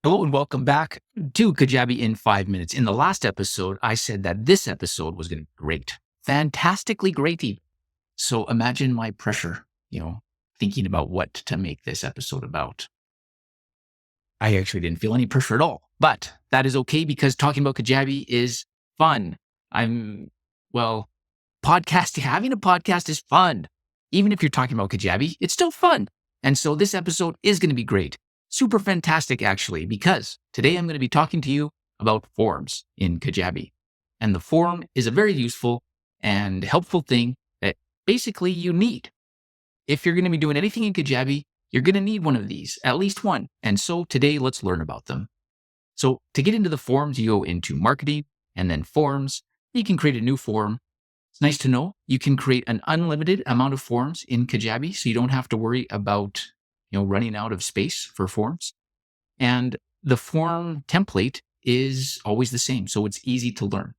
Hello and welcome back to Kajabi in 5 minutes. In the last episode, I said that this episode was going to be great, fantastically great. Even. So imagine my pressure, thinking about what to make this episode about. I actually didn't feel any pressure at all, but that is okay because talking about Kajabi is fun. Having a podcast is fun. Even if you're talking about Kajabi, it's still fun. And so this episode is going to be great. Super fantastic, actually, because today I'm going to be talking to you about forms in Kajabi. And the form is a very useful and helpful thing that basically you need. If you're going to be doing anything in Kajabi, you're going to need one of these, at least one. And so today, let's learn about them. So to get into the forms, you go into marketing and then forms. You can create a new form. It's nice to know you can create an unlimited amount of forms in Kajabi, so you don't have to worry about running out of space for forms. And the form template is always the same, so it's easy to learn.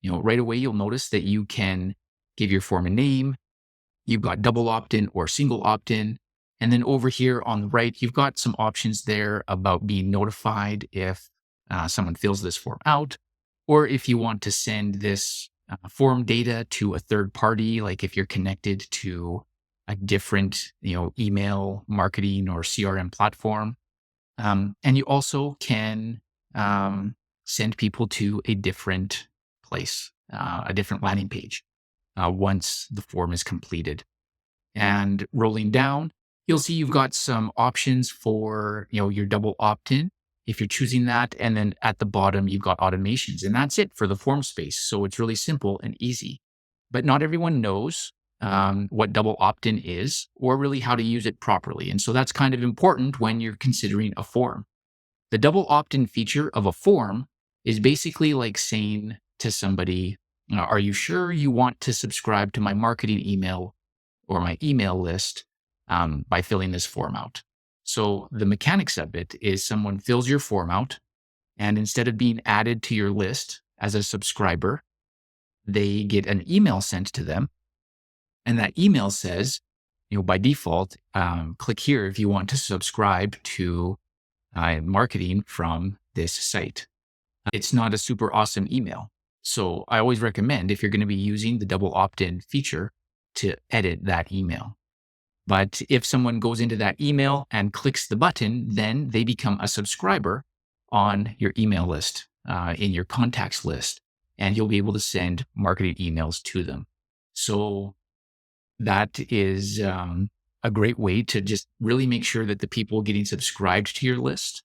Right away you'll notice that you can give your form a name. You've got double opt-in or single opt-in. And then over here on the right, you've got some options there about being notified if someone fills this form out, or if you want to send this form data to a third party, like if you're connected to a different, email marketing or CRM platform. And you also can send people to a different place, a different landing page once the form is completed. And rolling down, you'll see you've got some options for, your double opt-in if you're choosing that. And then at the bottom, you've got automations, and that's it for the form space. So it's really simple and easy. But not everyone knows what double opt-in is or really how to use it properly. And so that's kind of important when you're considering a form. The double opt-in feature of a form is basically like saying to somebody, are you sure you want to subscribe to my marketing email or my email list by filling this form out? So the mechanics of it is someone fills your form out, and instead of being added to your list as a subscriber, they get an email sent to them. And that email says, by default, click here if you want to subscribe to marketing from this site. It's not a super awesome email. So I always recommend, if you're going to be using the double opt-in feature, to edit that email. But if someone goes into that email and clicks the button, then they become a subscriber on your email list, in your contacts list, and you'll be able to send marketing emails to them. So that is a great way to just really make sure that the people getting subscribed to your list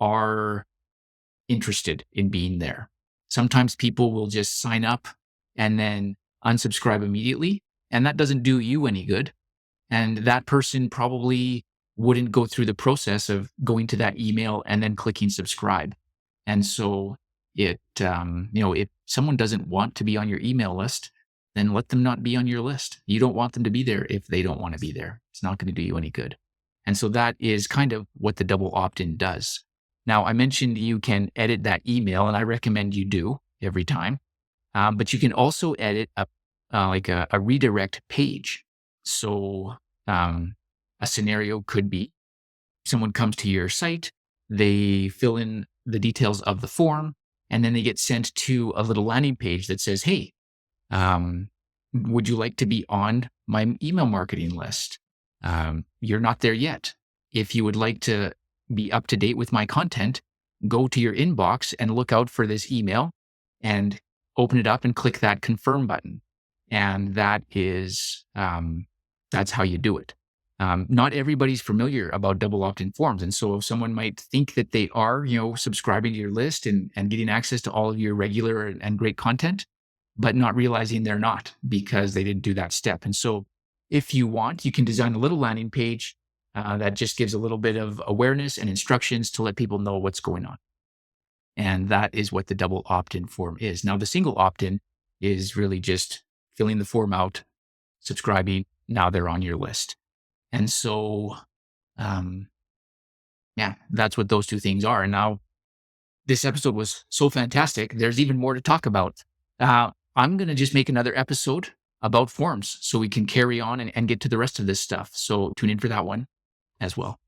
are interested in being there. Sometimes people will just sign up and then unsubscribe immediately, and that doesn't do you any good. And that person probably wouldn't go through the process of going to that email and then clicking subscribe. And so if someone doesn't want to be on your email list, then let them not be on your list. You don't want them to be there if they don't want to be there. It's not going to do you any good. And so that is kind of what the double opt-in does. Now, I mentioned you can edit that email, and I recommend you do every time. But you can also edit a redirect page. So a scenario could be someone comes to your site, they fill in the details of the form, and then they get sent to a little landing page that says, hey, would you like to be on my email marketing list? You're not there yet. If you would like to be up to date with my content, go to your inbox and look out for this email and open it up and click that confirm button. And that is, that's how you do it. Not everybody's familiar about double opt-in forms. And so someone might think that they are, subscribing to your list and getting access to all of your regular and great content, but not realizing they're not because they didn't do that step. And so if you want, you can design a little landing page that just gives a little bit of awareness and instructions to let people know what's going on. And that is what the double opt-in form is. Now, the single opt-in is really just filling the form out, subscribing, now they're on your list. And so, that's what those two things are. And now this episode was so fantastic. There's even more to talk about. I'm going to just make another episode about forms so we can carry on and get to the rest of this stuff. So tune in for that one as well.